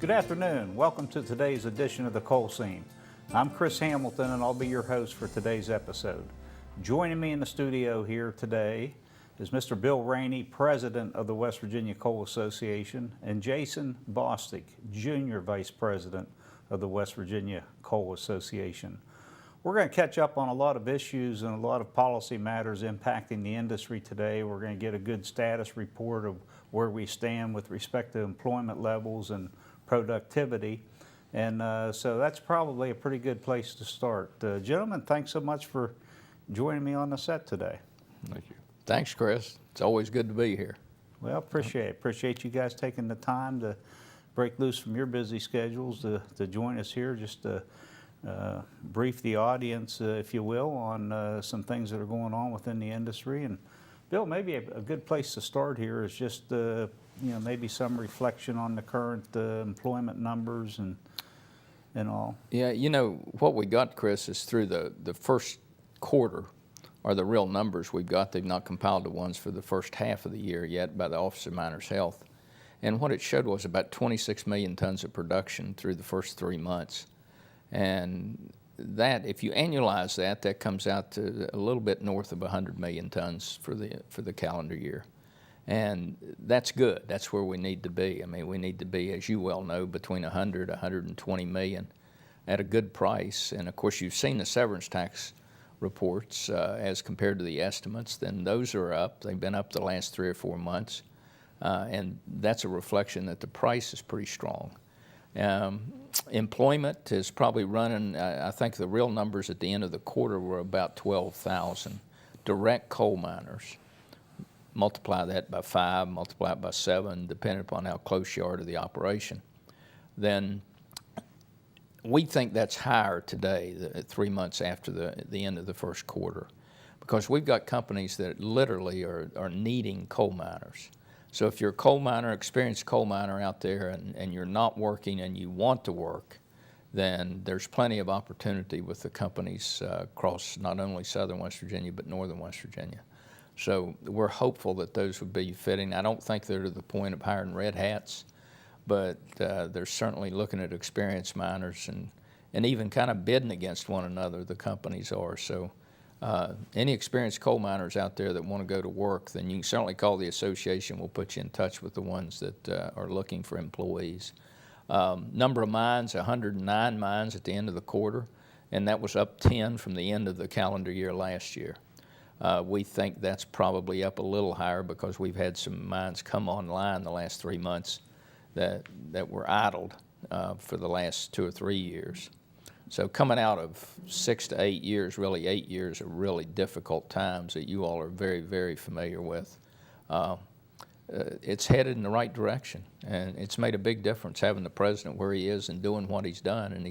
Good afternoon. Welcome to today's edition of the Coal Scene. I'm Chris Hamilton and I'll be your host for today's episode. Joining me in the studio here today is Mr. Bill Rainey, President of the West Virginia Coal Association, and Jason Bostic, Junior Vice President of the West Virginia Coal Association. We're going to catch up on a lot of issues and a lot of policy matters impacting the industry today. We're going to get a good status report of where we stand with respect to employment levels and productivity. And so that's probably a pretty good place to start. Gentlemen, thanks so much for joining me on the set today. Thank you. Thanks, Chris. It's always good to be here. Well, appreciate you guys taking the time to break loose from your busy schedules to join us here, just to brief the audience, if you will, on some things that are going on within the industry. And Bill, maybe a good place to start here is just maybe some reflection on the current employment numbers and all. Yeah, what we got, Chris, is through the first quarter are the real numbers we've got. They've not compiled the ones for the first half of the year yet by the Office of Miners' Health. And what it showed was about 26 million tons of production through the first 3 months. And that, if you annualize that, that comes out to a little bit north of 100 million tons for the calendar year. And that's good. That's where we need to be. I mean, we need to be, as you well know, between 100, 120 million at a good price. And of course, you've seen the severance tax reports as compared to the estimates. Then those are up. They've been up the last 3 or 4 months. And that's a reflection that the price is pretty strong. Employment is probably running, I think the real numbers at the end of the quarter were about 12,000 direct coal miners. Multiply that by 5, multiply it by 7, depending upon how close you are to the operation. Then we think that's higher today, 3 months after the end of the first quarter, because we've got companies that literally are needing coal miners. So if you're a coal miner, experienced coal miner out there, and you're not working and you want to work, then there's plenty of opportunity with the companies across not only southern West Virginia, but northern West Virginia. So we're hopeful that those would be fitting. I don't think they're to the point of hiring red hats, but they're certainly looking at experienced miners and even kind of bidding against one another, the companies are. So any experienced coal miners out there that want to go to work, then you can certainly call the association. We'll put you in touch with the ones that are looking for employees. Number of mines, 109 mines at the end of the quarter, and that was up 10 from the end of the calendar year last year. We think that's probably up a little higher because we've had some mines come online the last 3 months that were idled for the last 2 or 3 years. So coming out of 6 to 8 years, really 8 years of really difficult times that you all are very, very familiar with, it's headed in the right direction. And it's made a big difference having the president where he is and doing what he's done. And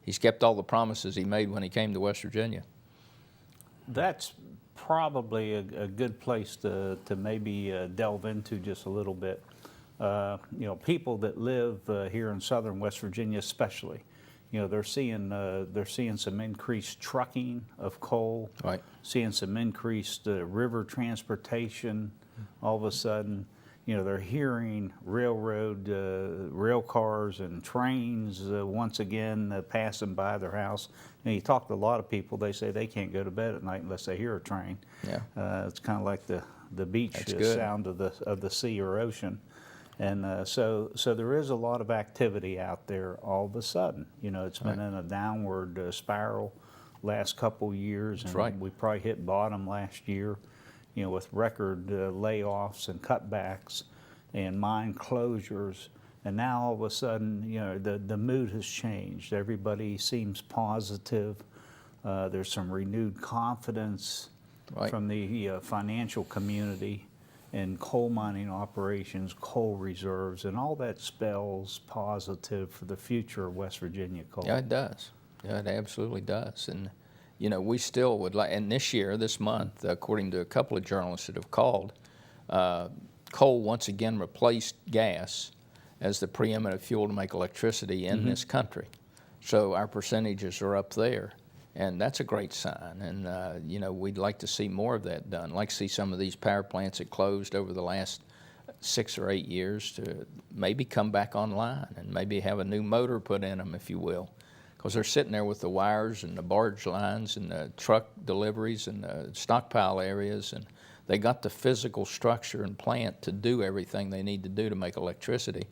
he's kept all the promises he made when he came to West Virginia. That's probably a good place to maybe delve into just a little bit. People that live here in southern West Virginia especially, they're seeing some increased trucking of coal, right. Seeing some increased river transportation. All of a sudden, they're hearing rail cars and trains once again passing by their house. And you talk to a lot of people, they say they can't go to bed at night unless they hear a train. Yeah. It's kind of like the beach sound of the sea or ocean. And so there is a lot of activity out there all of a sudden. It's been in a downward spiral last couple years. That's and right. We probably hit bottom last year, with record layoffs and cutbacks and mine closures. And now all of a sudden, the mood has changed. Everybody seems positive. There's some renewed confidence from the financial community in coal mining operations, coal reserves, and all that spells positive for the future of West Virginia coal. Yeah, it does. Yeah, it absolutely does. And we still would like, and this month, according to a couple of journalists that have called, coal once again replaced gas as the preeminent fuel to make electricity in this country. So our percentages are up there. And that's a great sign. And, we'd like to see more of that done. I'd like to see some of these power plants that closed over the last 6 or 8 years to maybe come back online and maybe have a new motor put in them, if you will. Because they're sitting there with the wires and the barge lines and the truck deliveries and the stockpile areas, and they got the physical structure and plant to do everything they need to do to make electricity.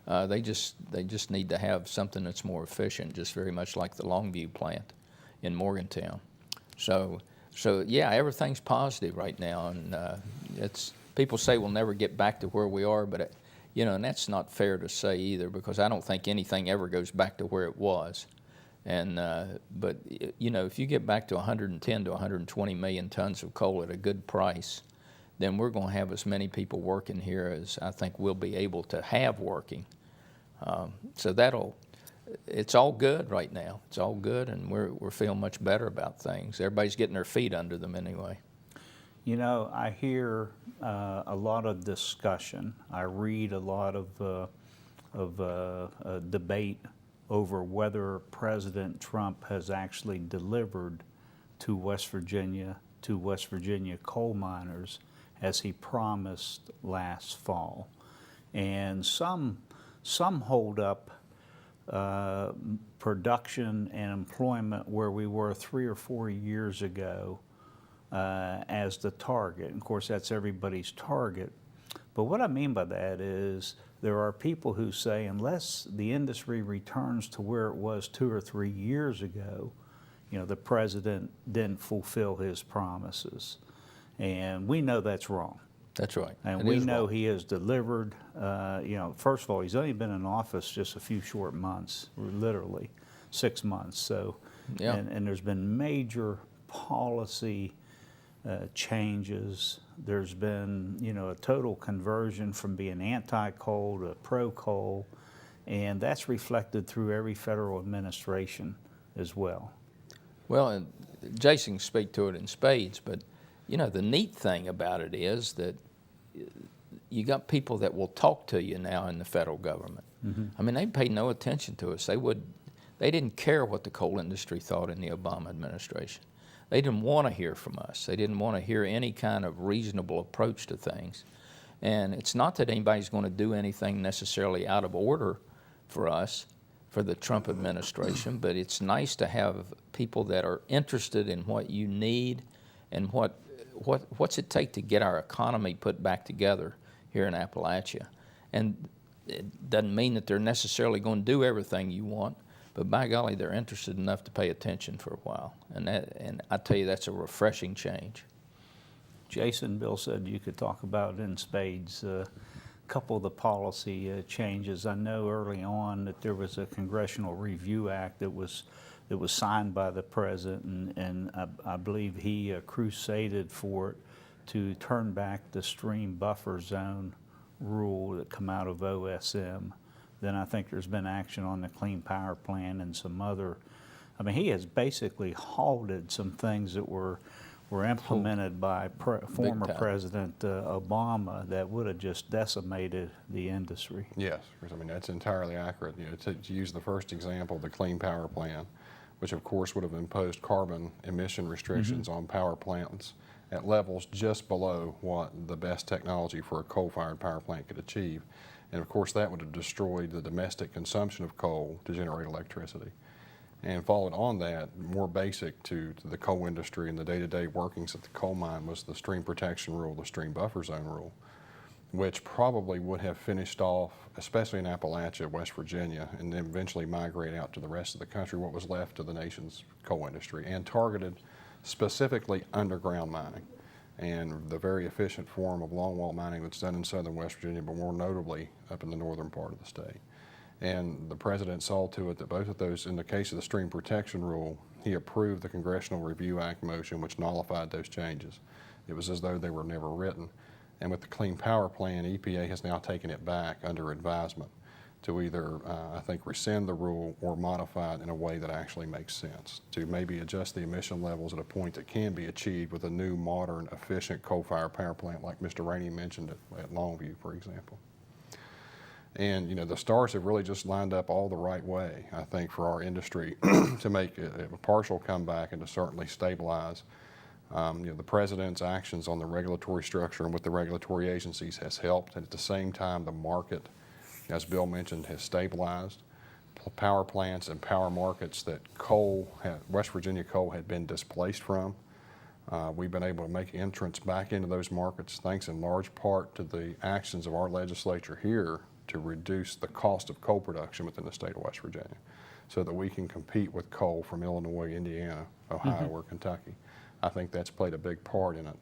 They just need to have something that's more efficient, just very much like the Longview plant in Morgantown. So yeah, everything's positive right now, and people say we'll never get back to where we are, but and that's not fair to say either, because I don't think anything ever goes back to where it was. And but if you get back to 110 to 120 million tons of coal at a good price, then we're going to have as many people working here as I think we'll be able to have working. So it's all good right now. It's all good, and we're feeling much better about things. Everybody's getting their feet under them anyway. I hear a lot of discussion. I read a lot of debate over whether President Trump has actually delivered to West Virginia coal miners as he promised last fall. And some hold up production and employment where we were 3 or 4 years ago as the target. And of course, that's everybody's target. But what I mean by that is there are people who say unless the industry returns to where it was 2 or 3 years ago, the president didn't fulfill his promises. And we know that's wrong. That's right. And we know he has delivered. First of all, he's only been in office just a few short months, literally 6 months. So, yeah. And there's been major policy changes. There's been, a total conversion from being anti-coal to pro-coal, and that's reflected through every federal administration as well. Well, and Jason can speak to it in spades, but the neat thing about it is that you got people that will talk to you now in the federal government. Mm-hmm. I mean, they pay no attention to us. They didn't care what the coal industry thought in the Obama administration. They didn't want to hear from us. They didn't want to hear any kind of reasonable approach to things. And it's not that anybody's going to do anything necessarily out of order for us, for the Trump administration, but it's nice to have people that are interested in what you need and what's it take to get our economy put back together here in Appalachia. And it doesn't mean that they're necessarily going to do everything you want, but by golly, they're interested enough to pay attention for a while. And I tell you, that's a refreshing change. Jason, Bill said you could talk about in spades a couple of the policy changes. I know early on that there was a Congressional Review Act that was signed by the president, and I believe he crusaded for it to turn back the stream buffer zone rule that come out of OSM. Then I think there's been action on the Clean Power Plan and some other. I mean, he has basically halted some things that were implemented by former President Obama that would have just decimated the industry. Yes, I mean, that's entirely accurate. To use the first example, the Clean Power Plan, which of course would have imposed carbon emission restrictions on power plants at levels just below what the best technology for a coal-fired power plant could achieve. And of course that would have destroyed the domestic consumption of coal to generate electricity. And followed on that, more basic to the coal industry and the day-to-day workings at the coal mine was the stream protection rule, the stream buffer zone rule, which probably would have finished off, especially in Appalachia, West Virginia, and then eventually migrate out to the rest of the country, what was left of the nation's coal industry, and targeted specifically underground mining and the very efficient form of longwall mining that's done in southern West Virginia, but more notably up in the northern part of the state. And the president saw to it that both of those, in the case of the stream protection rule, he approved the Congressional Review Act motion which nullified those changes. It was as though they were never written. And with the Clean Power Plan, EPA has now taken it back under advisement to either, I think, rescind the rule or modify it in a way that actually makes sense, to maybe adjust the emission levels at a point that can be achieved with a new, modern, efficient coal-fired power plant like Mr. Rainey mentioned at Longview, for example. And the stars have really just lined up all the right way, I think, for our industry to make a partial comeback and to certainly stabilize The president's actions on the regulatory structure and with the regulatory agencies has helped. And at the same time, the market, as Bill mentioned, has stabilized. Power plants and power markets that West Virginia coal had been displaced from. We've been able to make entrance back into those markets thanks in large part to the actions of our legislature here to reduce the cost of coal production within the state of West Virginia so that we can compete with coal from Illinois, Indiana, Ohio, or Kentucky. I think that's played a big part in it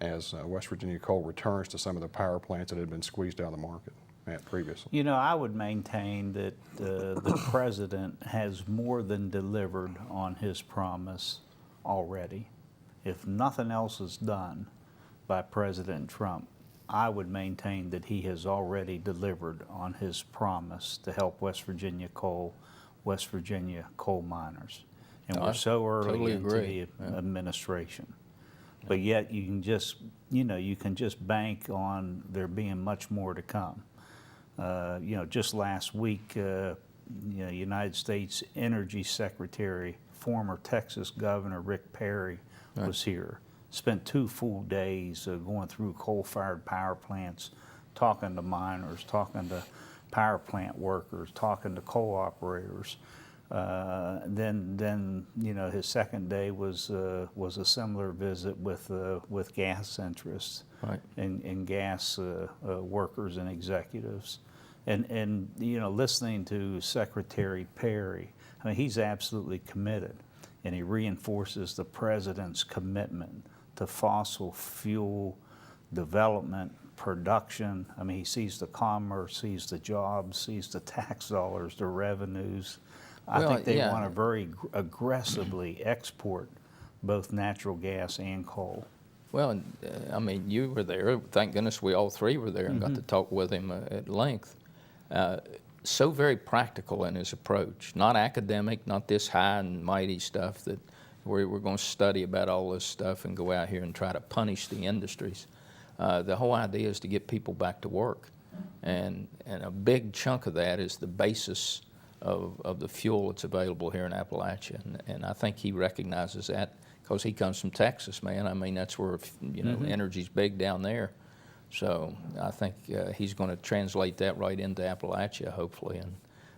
as West Virginia coal returns to some of the power plants that had been squeezed out of the market previously. You know, I would maintain that the president has more than delivered on his promise already. If nothing else is done by President Trump, I would maintain that he has already delivered on his promise to help West Virginia coal miners. And we're so early totally into agree. the administration. But yet you can just, you can just bank on there being much more to come. Just last week, United States Energy Secretary, former Texas Governor Rick Perry was here. Spent 2 full days going through coal-fired power plants, talking to miners, talking to power plant workers, talking to coal operators. Then his second day was a similar visit with gas interests and gas workers and executives. And listening to Secretary Perry, I mean, he's absolutely committed, and he reinforces the president's commitment to fossil fuel development, production. I mean, he sees the commerce, sees the jobs, sees the tax dollars, the revenues. I think they want to very aggressively export both natural gas and coal. Well, I mean, you were there. Thank goodness we all three were there and got to talk with him at length. So very practical in his approach, not academic, not this high and mighty stuff that we're going to study about all this stuff and go out here and try to punish the industries. The whole idea is to get people back to work. And a big chunk of that is the basis of the fuel that's available here in Appalachia. And I think he recognizes that because he comes from Texas, man. I mean, that's where, energy's big down there. So I think he's going to translate that right into Appalachia, hopefully. And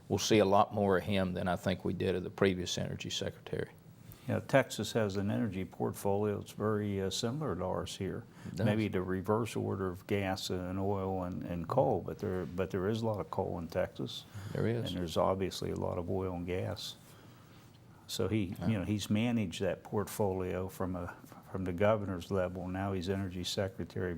we'll see a lot more of him than I think we did of the previous energy secretary. Texas has an energy portfolio that's very similar to ours here. Maybe the reverse order of gas and oil and coal, but there is a lot of coal in Texas. There is. And there's obviously a lot of oil and gas. So he's managed that portfolio from the governor's level. Now he's energy secretary.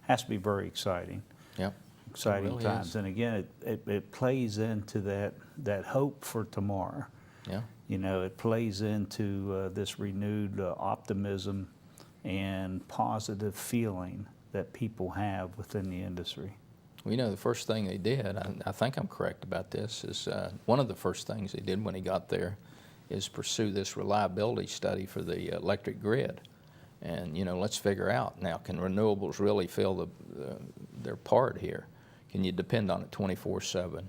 Has to be very exciting. Yep. Exciting really times. is. And again, it plays into that hope for tomorrow. Yeah. It plays into this renewed optimism and positive feeling that people have within the industry. Well, the first thing they did, I think I'm correct about this, is one of the first things they did when he got there is pursue this reliability study for the electric grid. And, let's figure out now, can renewables really fill their part here? Can you depend on it 24/7?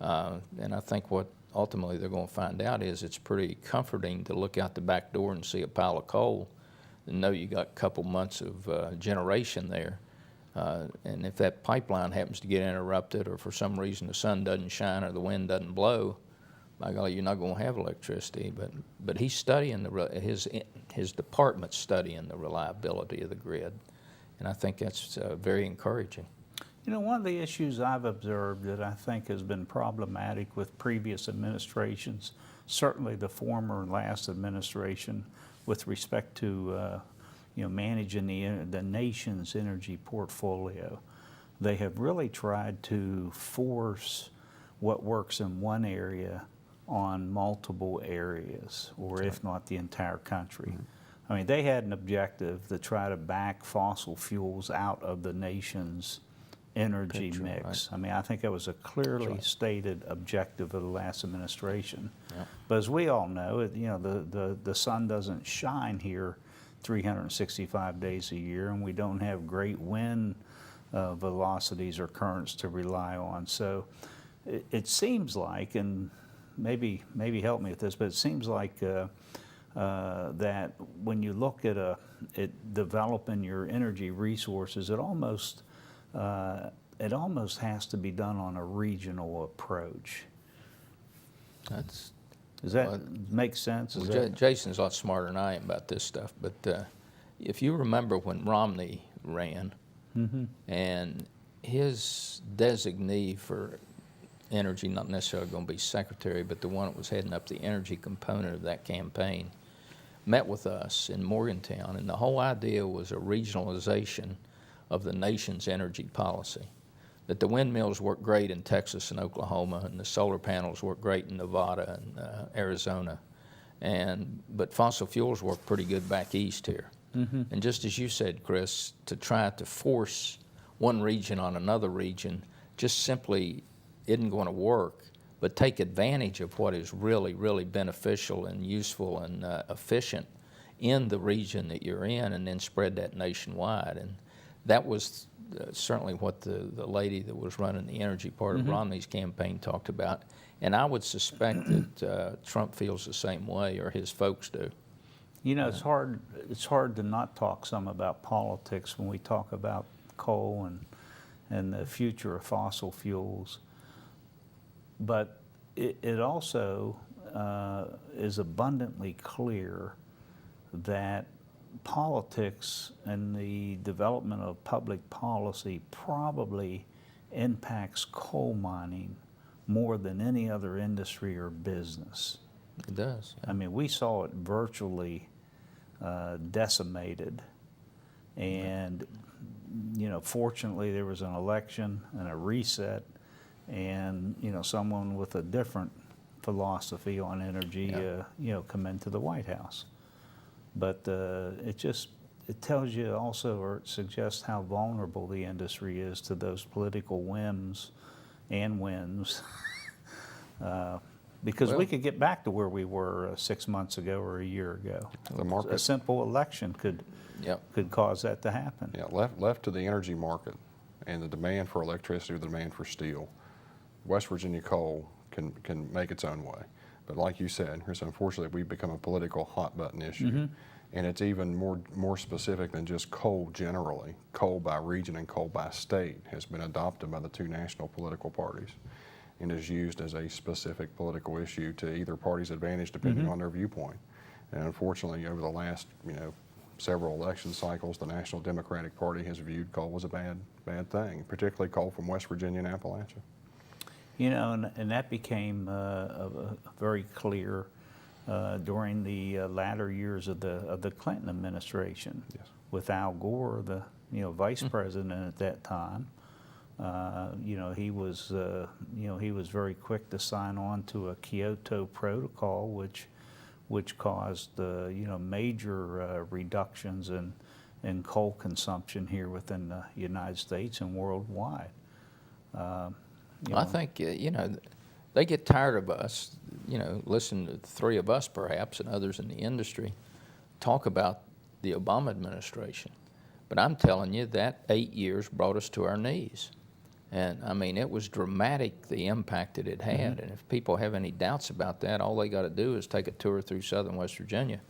And I think what ultimately they're going to find out is it's pretty comforting to look out the back door and see a pile of coal and know you got a couple months of generation there. And if that pipeline happens to get interrupted or for some reason the sun doesn't shine or the wind doesn't blow, by golly, you're not going to have electricity. But he's studying his department's studying the reliability of the grid, and I think that's very encouraging. One of the issues I've observed that I think has been problematic with previous administrations, certainly the former and last administration, with respect to managing the nation's energy portfolio, they have really tried to force what works in one area on multiple areas, or if not the entire country. Mm-hmm. I mean, they had an objective to try to back fossil fuels out of the nation's energy mix. Right. I mean, I think that was a clearly stated objective of the last administration. Yep. But as we all know, the sun doesn't shine here 365 days a year, and we don't have great wind velocities or currents to rely on. So it seems like, and maybe help me with this, but it seems like that when you look at developing your energy resources, it almost has to be done on a regional approach. That's, Does that Well, make sense? Is well, that, Jason's a lot smarter than I am about this stuff, but if you remember when Romney ran, and his designee for energy, not necessarily going to be secretary, but the one that was heading up the energy component of that campaign, met with us in Morgantown, and the whole idea was a regionalization of the nation's energy policy. That the windmills work great in Texas and Oklahoma, and the solar panels work great in Nevada and Arizona, but fossil fuels work pretty good back east here. And just as you said, Chris, to try to force one region on another region just simply isn't going to work, but take advantage of what is really, really beneficial and useful and efficient in the region that you're in, and then spread that nationwide. And that was certainly what the lady that was running the energy part of Romney's campaign talked about. And I would suspect that Trump feels the same way, or his folks do. you know, it's hard to not talk some about politics when we talk about coal and the future of fossil fuels. But it also is abundantly clear that politics and the development of public policy probably impacts coal mining more than any other industry or business. It does. I mean, we saw it virtually decimated. And, you know, fortunately there was an election and a reset, and, you know, someone with a different philosophy on energy, you know, come into the White House. But it tells you also, or it suggests how vulnerable the industry is to those political whims and wins. Because we could get back to where we were 6 months ago or a year ago. The market- A simple election could cause that to happen. Yeah, left to the energy market and the demand for electricity or the demand for steel, West Virginia coal can make its own way. But like you said, Chris, unfortunately we've become a political hot button issue. And it's even more specific than just coal generally. Coal by region and coal by state has been adopted by the two national political parties and is used as a specific political issue to either party's advantage depending on their viewpoint. And unfortunately, over the last, you know, several election cycles, the National Democratic Party has viewed coal as a bad thing, particularly coal from West Virginia and Appalachia. You know, and that became very clear during the latter years of the Clinton administration. Yes. With Al Gore, the vice president at that time. You know, he was very quick to sign on to a Kyoto Protocol, which caused major reductions in coal consumption here within the United States and worldwide. I think, they get tired of us, listen to the three of us perhaps and others in the industry talk about the Obama administration. But I'm telling you, that 8 years brought us to our knees. And I mean, it was dramatic, the impact that it had. And if people have any doubts about that, all they got to do is take a tour through southern West Virginia.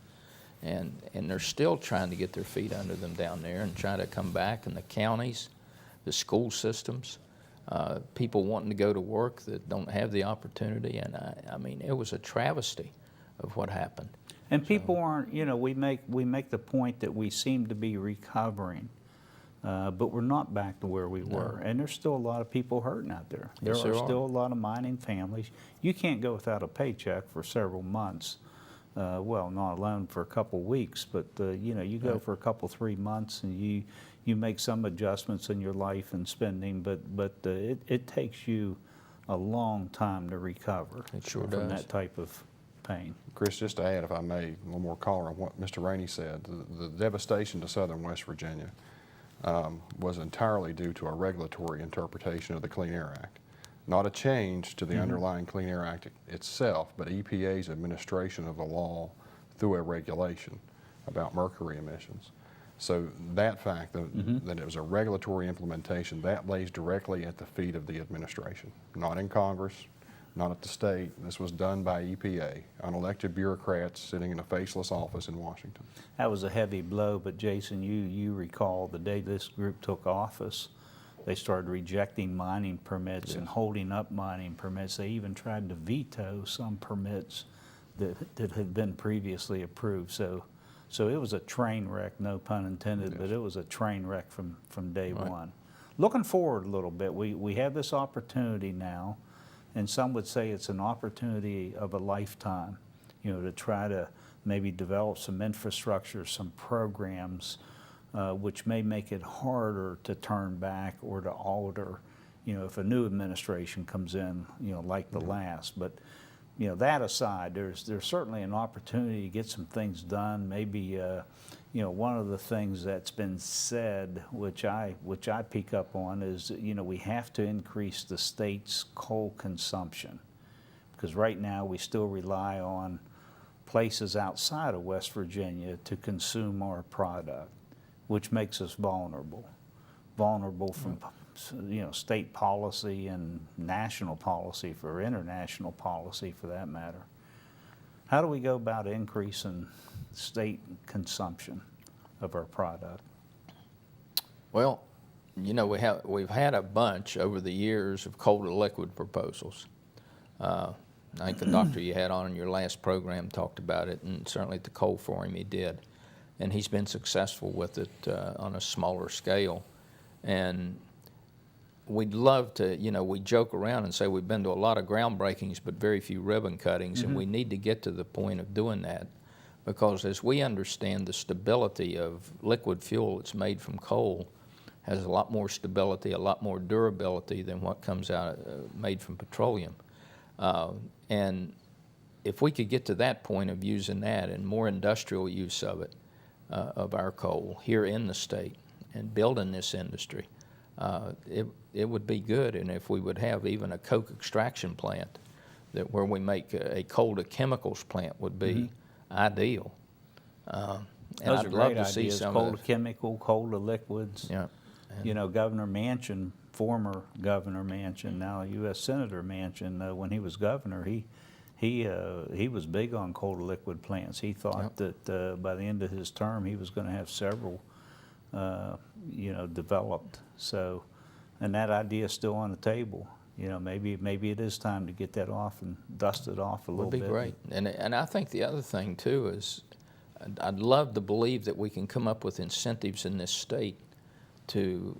And they're still trying to get their feet under them down there and try to come back. And the counties, the school systems, people wanting to go to work that don't have the opportunity. And I mean, it was a travesty of what happened. And people aren't, we make the point that we seem to be recovering, but we're not back to where we were. And there's still a lot of people hurting out there. There Yes, are there are. still a lot of mining families. You can't go without a paycheck for several months. Well, not alone for a couple weeks, but you go for a couple, 3 months, and you make some adjustments in your life and spending, but it takes you a long time to recover It sure from does. that type of pain. Chris, just to add, if I may, a little more color on what Mr. Rainey said, the devastation to southern West Virginia was entirely due to a regulatory interpretation of the Clean Air Act. Not a change to the underlying Clean Air Act itself, but EPA's administration of the law through a regulation about mercury emissions. So that fact, that it was a regulatory implementation, that lays directly at the feet of the administration, not in Congress, not at the state. This was done by EPA, unelected bureaucrats sitting in a faceless office in Washington. That was a heavy blow, but Jason, you recall the day this group took office, they started rejecting mining permits and holding up mining permits. They even tried to veto some permits that had been previously approved. So it was a train wreck, no pun intended, but it was a train wreck from day one. Looking forward a little bit, we have this opportunity now, and some would say it's an opportunity of a lifetime, you know, to try to maybe develop some infrastructure, some programs, which may make it harder to turn back or to alter, you know, if a new administration comes in, you know, like the last. But, you know, that aside, there's certainly an opportunity to get some things done. Maybe, you know, one of the things that's been said, which I pick up on, is, you know, we have to increase the state's coal consumption, because right now we still rely on places outside of West Virginia to consume our product, which makes us vulnerable from, you know, state policy and national policy, for international policy for that matter. How do we go about increasing state consumption of our product? Well, you know, we've had a bunch over the years of coal to liquid proposals. I think the doctor you had on in your last program talked about it, and certainly at the coal forum he did. And he's been successful with it on a smaller scale. And we'd love to, you know, we joke around and say we've been to a lot of groundbreakings but very few ribbon cuttings, and we need to get to the point of doing that, because as we understand, the stability of liquid fuel that's made from coal has a lot more stability, a lot more durability than what comes out made from petroleum. And if we could get to that point of using that and more industrial use of it, of our coal here in the state, and building this industry, it would be good. And if we would have even a coke extraction plant where we make a coal to chemicals plant would be ideal. And Those I'd are love great to see ideas, some coal of to chemical, coal to liquids. Yeah. You know, Governor Manchin, former Governor Manchin, now U.S. Senator Manchin, when he was governor, he was big on coal to liquid plants. He thought that by the end of his term, he was going to have several, you know, developed. So, and that idea is still on the table. You know, maybe it is time to get that off and dust it off a little bit. Would be great. And I think the other thing too is, I'd love to believe that we can come up with incentives in this state to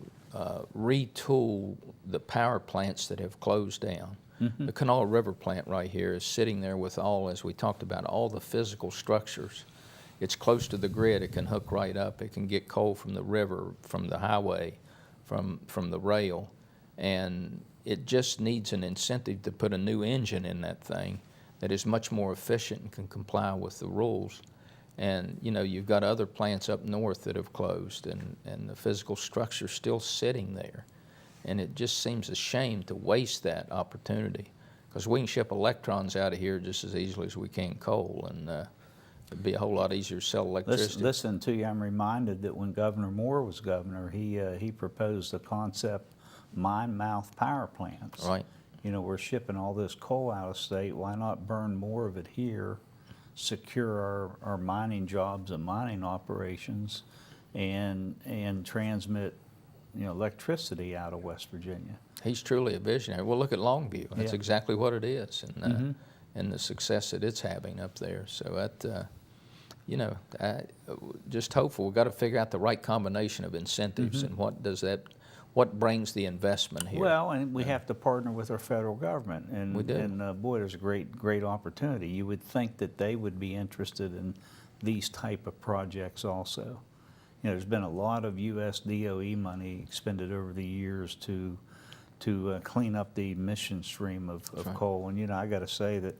retool the power plants that have closed down. The Kanawha River plant right here is sitting there with all, as we talked about, all the physical structures. It's close to the grid. It can hook right up. It can get coal from the river, from the highway, from the rail. And it just needs an incentive to put a new engine in that thing that is much more efficient and can comply with the rules. And, you know, you've got other plants up north that have closed, and the physical structure's still sitting there. And it just seems a shame to waste that opportunity, because we can ship electrons out of here just as easily as we can coal, and it'd be a whole lot easier to sell electricity. Listen to you, I'm reminded that when Governor Moore was governor, he proposed the concept mine mouth power plants. Right. You know, we're shipping all this coal out of state. Why not burn more of it here, secure our mining jobs and mining operations, and transmit, you know, electricity out of West Virginia? He's truly a visionary. Well, look at Longview. That's Yeah. exactly what it is, and the success that it's having up there. So that, you know, just hopeful. We've got to figure out the right combination of incentives and what brings the investment here. Well, and we have to partner with our federal government, and We do. And boy, there's a great opportunity. You would think that they would be interested in these type of projects also. You know, there's been a lot of U.S. DOE money expended over the years to clean up the emission stream of coal. And you know, I got to say that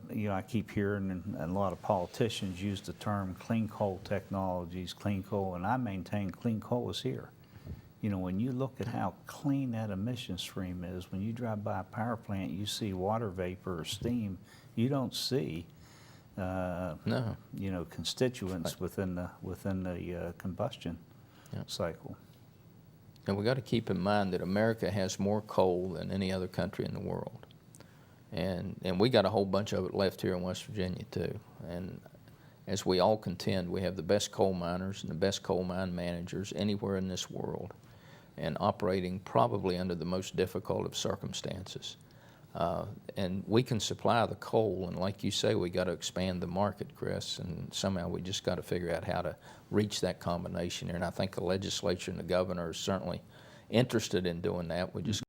you know, I keep hearing, and a lot of politicians use the term clean coal technologies, clean coal, and I maintain clean coal is here. You know, when you look at how clean that emission stream is, when you drive by a power plant, you see water vapor or steam. You don't see, No. you know, constituents within the combustion cycle. And we got to keep in mind that America has more coal than any other country in the world. And we got a whole bunch of it left here in West Virginia too. And as we all contend, we have the best coal miners and the best coal mine managers anywhere in this world, and operating probably under the most difficult of circumstances. And we can supply the coal, and like you say, we got to expand the market, Chris, and somehow we just got to figure out how to reach that combination here. And I think the legislature and the governor are certainly interested in doing that. We just